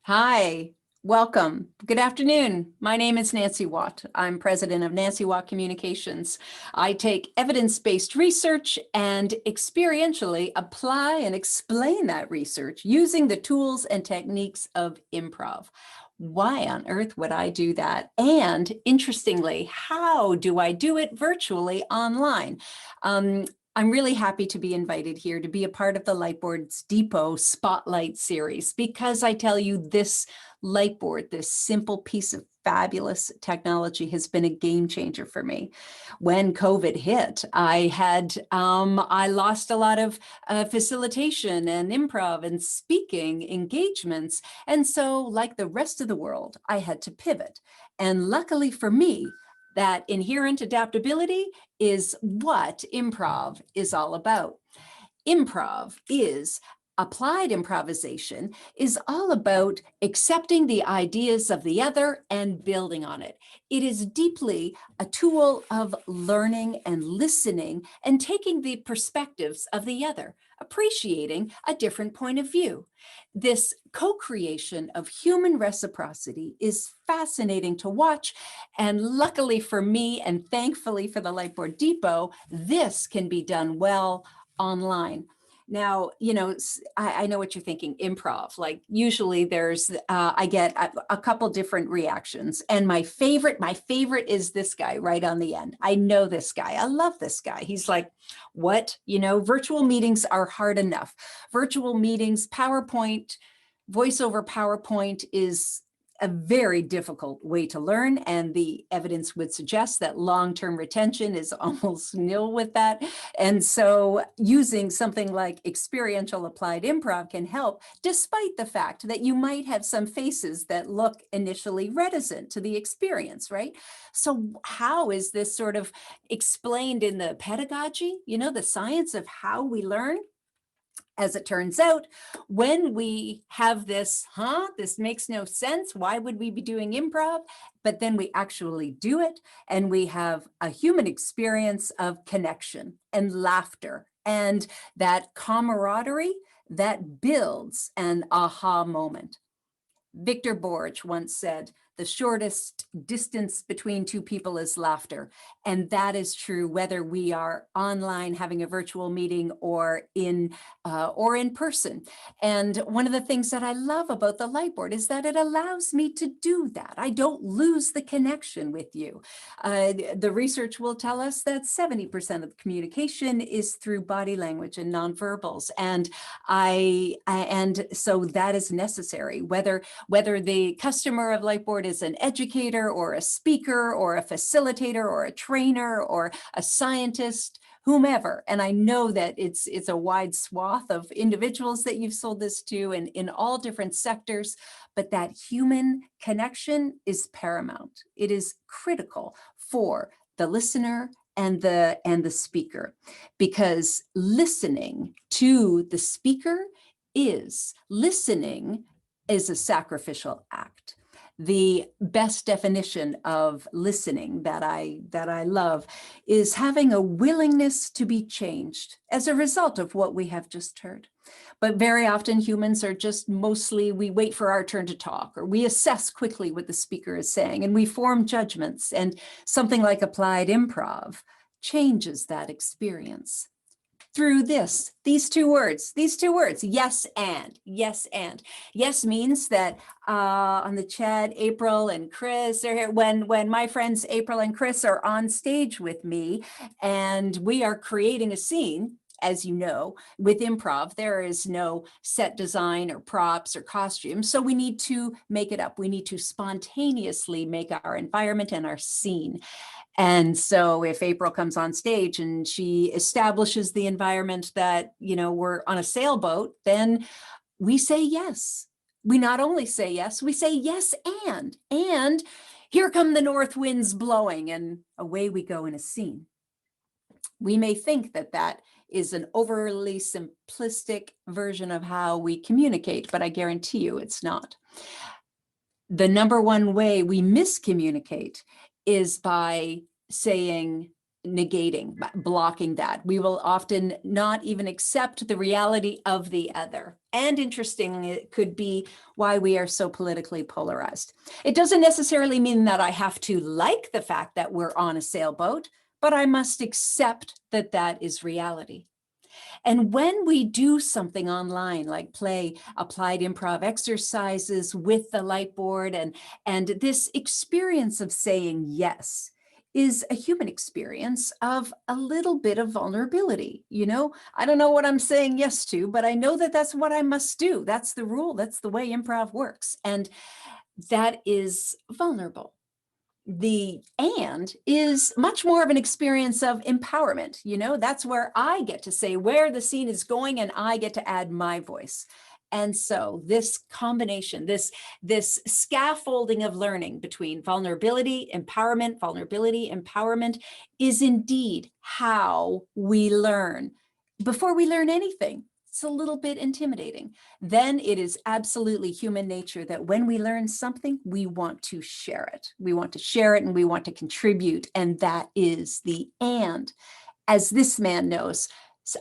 Hi, welcome. Good afternoon. My name is Nancy Watt. I'm president of Nancy Watt Communications. I take evidence-based research and experientially apply and explain that research using the tools and techniques of improv. Why on earth would I do that? And interestingly, how do I do it virtually online? I'm really happy to be invited here to be a part of the LightBoard Depot Spotlight series because I tell you this LightBoard, this simple piece of fabulous technology has been a game changer for me. When COVID hit, I lost a lot of facilitation and improv and speaking engagements. And so like the rest of the world, I had to pivot. And luckily for me, that inherent adaptability is what improv is all about. Applied improvisation is all about accepting the ideas of the other and building on it. It is deeply a tool of learning and listening and taking the perspectives of the other, appreciating a different point of view. This co-creation of human reciprocity is fascinating to watch. And luckily for me, and thankfully for the LightBoard Depot, this can be done well online. Now, I know what you're thinking, improv, like usually I get a couple different reactions. And my favorite is this guy right on the end. I know this guy. I love this guy. He's like, what? Virtual meetings are hard enough. Virtual meetings, PowerPoint, voice over PowerPoint is a very difficult way to learn, and the evidence would suggest that long-term retention is almost nil with that. And so using something like experiential applied improv can help, despite the fact that you might have some faces that look initially reticent to the experience, right? So how is this sort of explained in the pedagogy, the science of how we learn? As it turns out, when we have this makes no sense, why would we be doing improv? But then we actually do it, and we have a human experience of connection and laughter and that camaraderie that builds an aha moment. Victor Borge once said, the shortest distance between two people is laughter. And that is true whether we are online having a virtual meeting or in person. And one of the things that I love about the LightBoard is that it allows me to do that. I don't lose the connection with you. The research will tell us that 70% of the communication is through body language and nonverbals. And so that is necessary, whether the customer of LightBoard is an educator or a speaker or a facilitator or a trainer or a scientist, whomever. And I know that it's a wide swath of individuals that you've sold this to and in all different sectors, but that human connection is paramount. It is critical for the listener and the speaker, because listening to the speaker is a sacrificial act. The best definition of listening that I love is having a willingness to be changed as a result of what we have just heard. But very often humans are just we wait for our turn to talk, or we assess quickly what the speaker is saying, and we form judgments, and something like applied improv changes that experience. Through these two words, yes and. Yes means that on the chat, April and Chris are here. When my friends April and Chris are on stage with me and we are creating a scene, as you know, with improv, there is no set design or props or costumes. So we need to make it up. We need to spontaneously make our environment and our scene. And so if April comes on stage and she establishes the environment that, we're on a sailboat, then we say yes. We not only say yes, we say yes and here come the north winds blowing, and away we go in a scene. We may think that is an overly simplistic version of how we communicate, but I guarantee you it's not. The number one way we miscommunicate is by saying negating, blocking that. We will often not even accept the reality of the other. And interestingly, it could be why we are so politically polarized. It doesn't necessarily mean that I have to like the fact that we're on a sailboat, but I must accept that that is reality. And when we do something online, like play applied improv exercises with the LightBoard, and this experience of saying yes is a human experience of a little bit of vulnerability. You know, I don't know what I'm saying yes to, but I know that that's what I must do. That's the rule. That's the way improv works. And that is vulnerable. The and is much more of an experience of empowerment. You know, that's where I get to say where the scene is going and I get to add my voice. And so this combination, this scaffolding of learning between vulnerability, empowerment is indeed how we learn. Before we learn anything, it's a little bit intimidating. Then it is absolutely human nature that when we learn something, we want to share it. We want to share it and we want to contribute. And that is the and. As this man knows,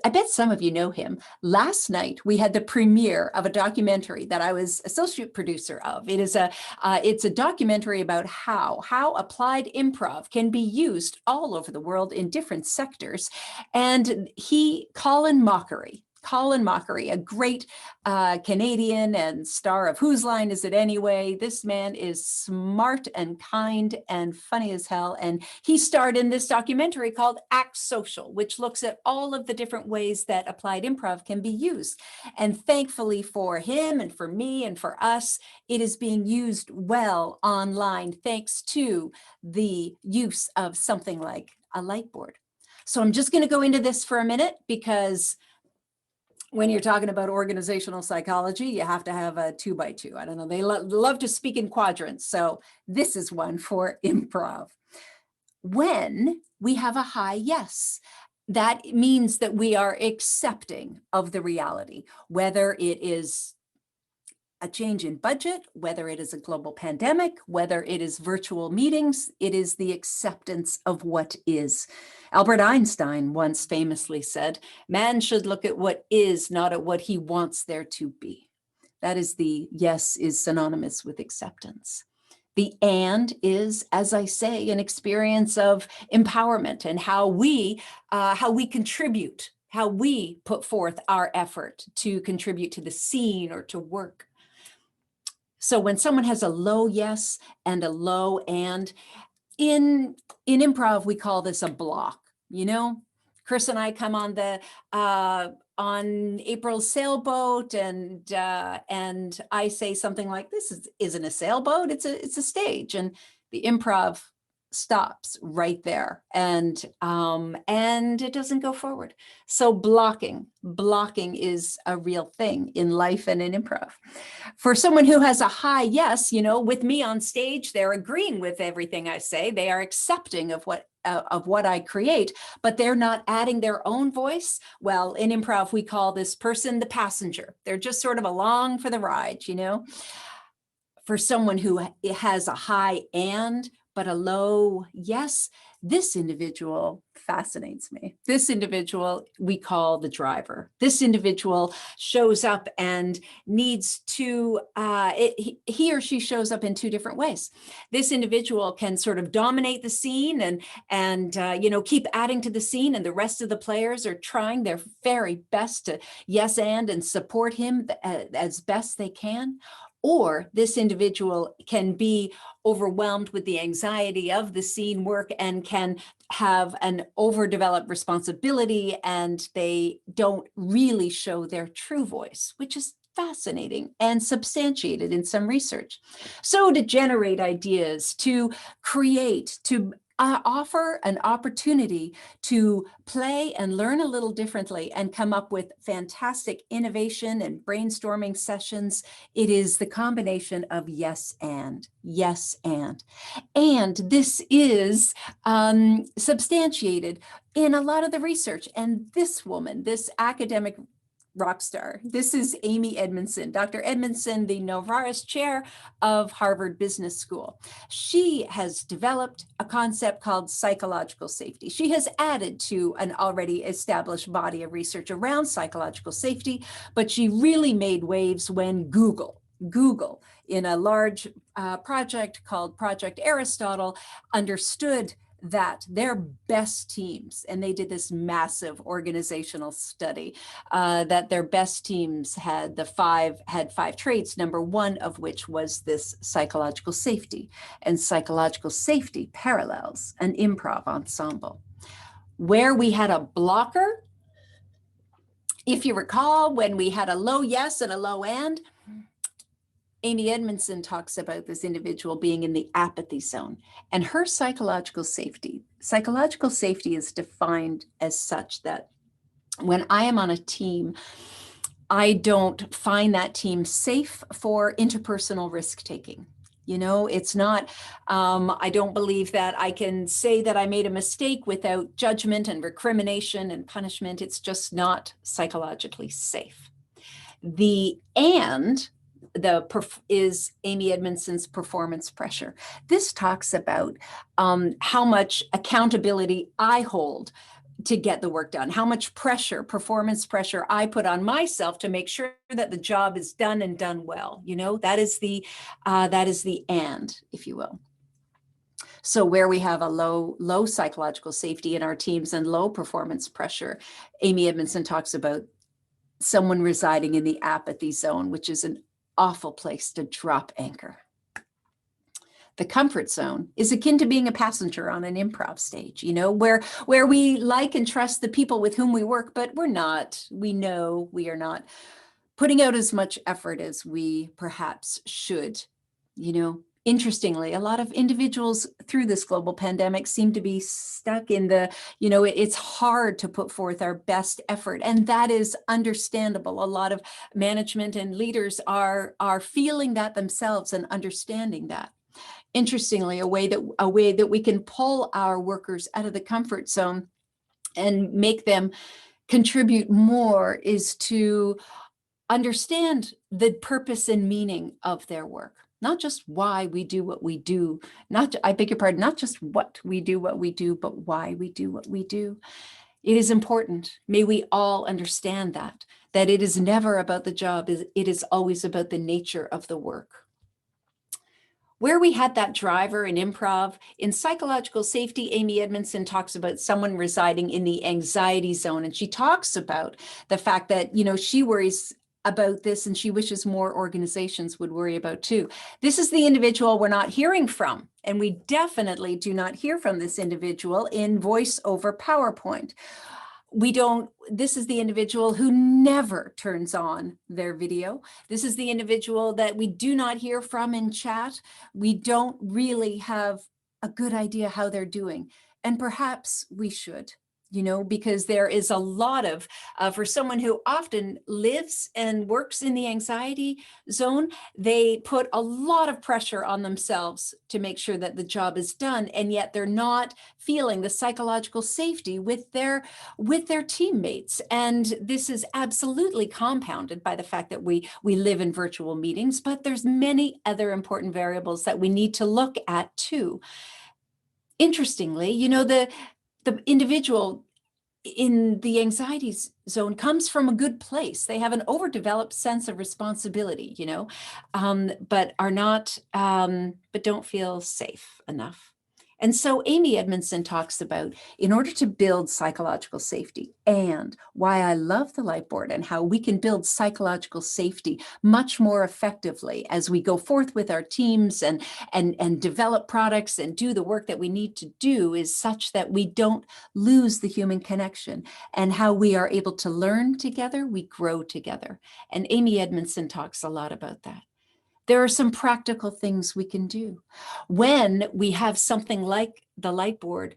I bet some of you know him. Last night, we had the premiere of a documentary that I was associate producer of. It's a documentary about how applied improv can be used all over the world in different sectors. And Colin Mockery, a great Canadian and star of Whose Line Is It Anyway? This man is smart and kind and funny as hell. And he starred in this documentary called Act Social, which looks at all of the different ways that applied improv can be used. And thankfully for him and for me and for us, it is being used well online thanks to the use of something like a LightBoard. So I'm just going to go into this for a minute because when you're talking about organizational psychology, you have to have a 2x2. I don't know, they love to speak in quadrants. So this is one for improv. When we have a high yes, that means that we are accepting of the reality, whether it is a change in budget, whether it is a global pandemic, whether it is virtual meetings, it is the acceptance of what is. Albert Einstein once famously said, man should look at what is, not at what he wants there to be. That is the yes is synonymous with acceptance. The and is, as I say, an experience of empowerment and how we contribute, how we put forth our effort to contribute to the scene or to work. So when someone has a low yes and a low and, in improv, we call this a block. You know, Chris and I come on the on April's sailboat, and I say something like, "This isn't a sailboat; it's a stage," and the improv stops right there, and it doesn't go forward. So blocking is a real thing in life and in improv. For someone who has a high yes, you know, with me on stage, they're agreeing with everything I say. They are accepting of what I create, but they're not adding their own voice. Well, in improv, we call this person the passenger. They're just sort of along for the ride, you know. For someone who has a high and but a low yes, this individual fascinates me. This individual we call the driver. This individual shows up and needs to, he or she shows up in two different ways. This individual can sort of dominate the scene and you know, keep adding to the scene, and the rest of the players are trying their very best to yes and support him as best they can. Or this individual can be overwhelmed with the anxiety of the scene work and can have an overdeveloped responsibility, and they don't really show their true voice, which is fascinating and substantiated in some research. So to generate ideas, to create, to offer an opportunity to play and learn a little differently and come up with fantastic innovation and brainstorming sessions, it is the combination of yes and. And this is substantiated in a lot of the research. And this woman, this academic rock star. This is Amy Edmondson. Dr. Edmondson, the Novaris Chair of Harvard Business School. She has developed a concept called psychological safety. She has added to an already established body of research around psychological safety, but she really made waves when Google, in a large project called Project Aristotle, understood that their best teams, and they did this massive organizational study, that their best teams had five traits, number one of which was this psychological safety. And psychological safety parallels an improv ensemble. Where we had a blocker, if you recall, when we had a low yes and a low and, Amy Edmondson talks about this individual being in the apathy zone, and her psychological safety is defined as such that when I am on a team, I don't find that team safe for interpersonal risk-taking. You know, it's not, I don't believe that I can say that I made a mistake without judgment and recrimination and punishment. It's just not psychologically safe. Is Amy Edmondson's performance pressure. This talks about how much accountability I hold to get the work done, how much pressure, performance pressure I put on myself to make sure that the job is done and done well. You know, that is the and, if you will. So where we have a low psychological safety in our teams and low performance pressure, Amy Edmondson talks about someone residing in the apathy zone, which is an awful place to drop anchor. The comfort zone is akin to being a passenger on an improv stage, you know, where we like and trust the people with whom we work, but we know we are not putting out as much effort as we perhaps should. You know, interestingly, a lot of individuals through this global pandemic seem to be stuck in it's hard to put forth our best effort, and that is understandable. A lot of management and leaders are feeling that themselves and understanding that. Interestingly, a way that we can pull our workers out of the comfort zone and make them contribute more is to understand the purpose and meaning of their work. Not just why we do what we do, not just what we do, but why we do what we do. It is important. May we all understand that it is never about the job, it is always about the nature of the work. Where we had that driver in improv, in psychological safety, Amy Edmondson talks about someone residing in the anxiety zone. And she talks about the fact that, she worries about this and she wishes more organizations would worry about too. This is the individual we're not hearing from. And we definitely do not hear from this individual in voice over PowerPoint. This is the individual who never turns on their video. This is the individual that we do not hear from in chat. We don't really have a good idea how they're doing. And perhaps we should, because there is a lot of, for someone who often lives and works in the anxiety zone, they put a lot of pressure on themselves to make sure that the job is done. And yet they're not feeling the psychological safety with their teammates. And this is absolutely compounded by the fact that we live in virtual meetings, but there's many other important variables that we need to look at too. Interestingly, the individual in the anxiety zone comes from a good place. They have an overdeveloped sense of responsibility, but don't feel safe enough. And so Amy Edmondson talks about, in order to build psychological safety, and why I love the LightBoard and how we can build psychological safety much more effectively as we go forth with our teams and develop products and do the work that we need to do, is such that we don't lose the human connection, and how we are able to learn together, we grow together. And Amy Edmondson talks a lot about that. There are some practical things we can do. When we have something like the LightBoard,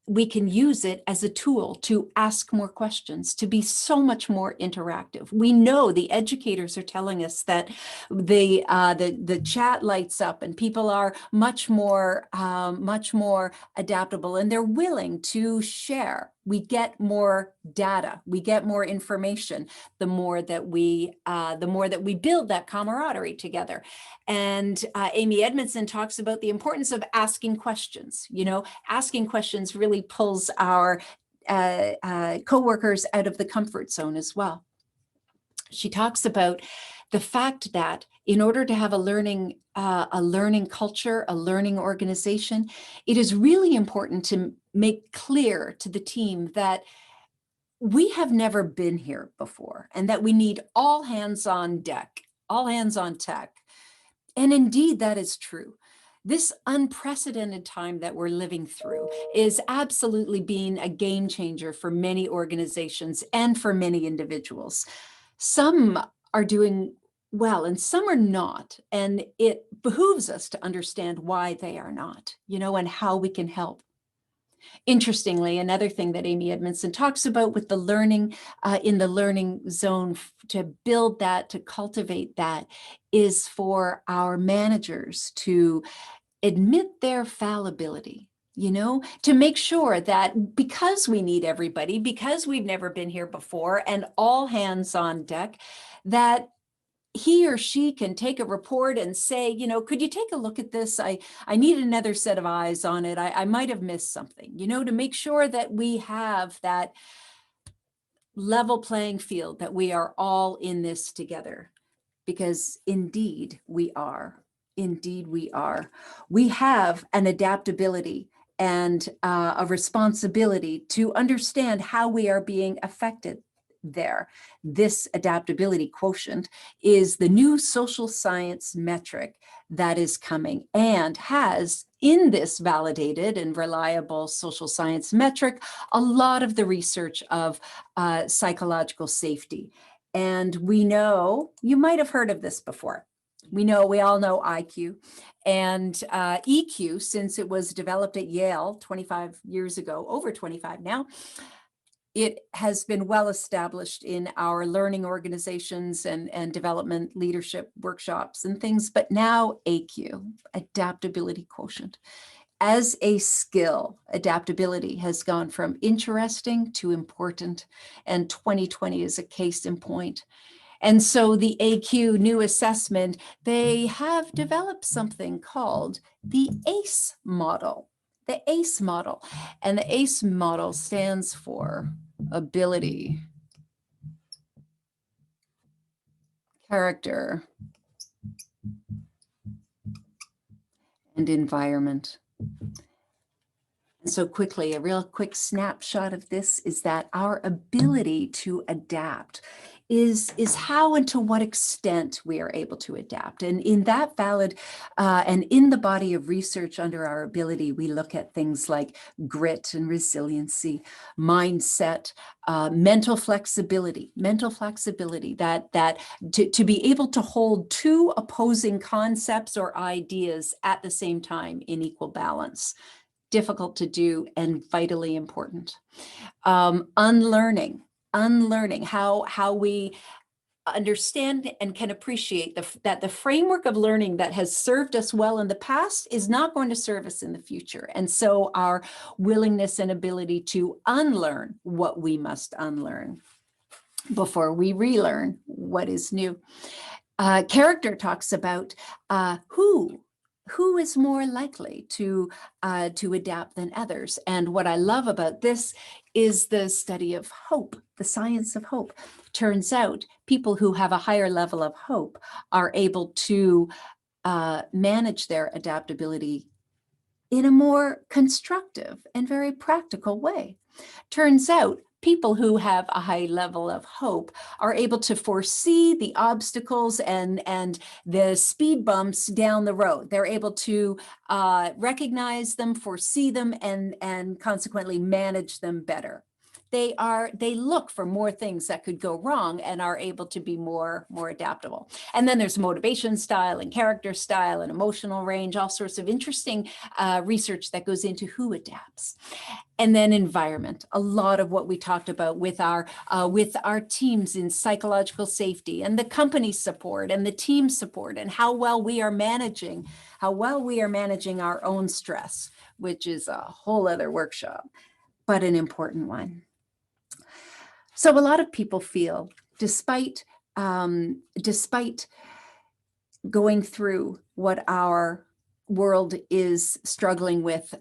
we can use it as a tool to ask more questions, to be so much more interactive. We know the educators are telling us that the chat lights up and people are much more adaptable, and they're willing to share we get more data, we get more information, the more that we build that camaraderie together. And Amy Edmondson talks about the importance of asking questions. Asking questions really pulls our coworkers out of the comfort zone as well. She talks about the fact that in order to have a learning culture, a learning organization, it is really important to make clear to the team that we have never been here before and that we need all hands on deck, all hands on tech. And indeed, that is true. This unprecedented time that we're living through is absolutely being a game changer for many organizations and for many individuals. Some are doing well and some are not. And it behooves us to understand why they are not, and how we can help. Interestingly, another thing that Amy Edmondson talks about with the learning in the learning zone, to build that, to cultivate that, is for our managers to admit their fallibility, to make sure that because we need everybody, because we've never been here before and all hands on deck, that he or she can take a report and say, could you take a look at this? I need another set of eyes on it. I might have missed something, to make sure that we have that level playing field, that we are all in this together, because indeed we are. Indeed we are. We have an adaptability and a responsibility to understand how we are being affected there. This adaptability quotient is the new social science metric that is coming, and has in this validated and reliable social science metric a lot of the research of psychological safety. And we know, you might have heard of this before. We all know IQ and EQ, since it was developed at Yale 25 years ago, over 25 now. It has been well established in our learning organizations and development leadership workshops and things, but now AQ, adaptability quotient. As a skill, adaptability has gone from interesting to important, and 2020 is a case in point. And so the AQ new assessment, they have developed something called the ACE model. The ACE model. And the ACE model stands for ability, character, and environment. And so quickly, a real quick snapshot of this is that our ability to adapt is how and to what extent we are able to adapt. And in that valid, and in the body of research under our ability, we look at things like grit and resiliency, mindset, mental flexibility, that to be able to hold two opposing concepts or ideas at the same time in equal balance. Difficult to do and vitally important. Unlearning, how we understand and can appreciate that the framework of learning that has served us well in the past is not going to serve us in the future. And so our willingness and ability to unlearn what we must unlearn before we relearn what is new. Character talks about who is more likely to adapt than others. And what I love about this is the study of hope, the science of hope. Turns out people who have a higher level of hope are able to manage their adaptability in a more constructive and very practical way. Turns out people who have a high level of hope are able to foresee the obstacles and the speed bumps down the road. They're able to recognize them, foresee them, and consequently manage them better. They look for more things that could go wrong and are able to be more adaptable. And then there's motivation style and character style and emotional range, all sorts of interesting research that goes into who adapts. And then environment, a lot of what we talked about with our teams in psychological safety and the company support and the team support, and how well we are managing our own stress, which is a whole other workshop. but an important one. So a lot of people feel, despite going through what our world is struggling with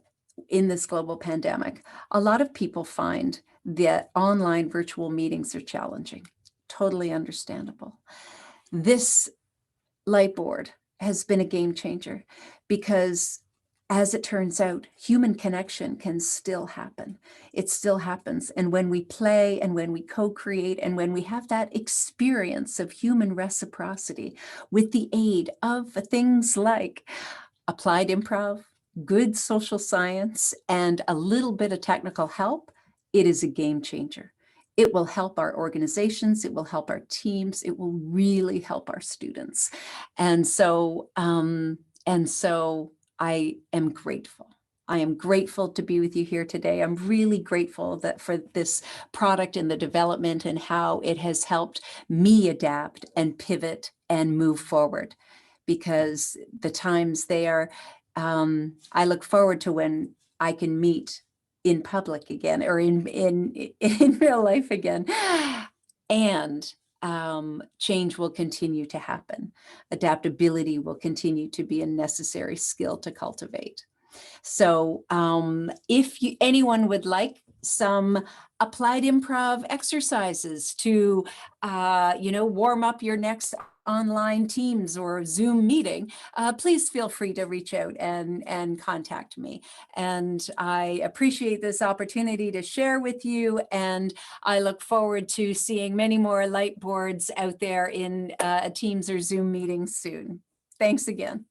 in this global pandemic, a lot of people find that online virtual meetings are challenging. Totally understandable. This LightBoard has been a game changer because, as it turns out, human connection can still happen. It still happens. And when we play and when we co-create and when we have that experience of human reciprocity with the aid of things like applied improv, good social science, and a little bit of technical help, it is a game changer. It will help our organizations, it will help our teams, it will really help our students. And so I am grateful. I am grateful to be with you here today. I'm really grateful that for this product and the development and how it has helped me adapt and pivot and move forward, because the times there, I look forward to when I can meet in public again, or in real life again, and change will continue to happen. Adaptability will continue to be a necessary skill to cultivate. So if anyone would like some applied improv exercises to, warm up your next online Teams or Zoom meeting, please feel free to reach out and contact me. And I appreciate this opportunity to share with you, and I look forward to seeing many more LightBoards out there in Teams or Zoom meetings soon. Thanks again.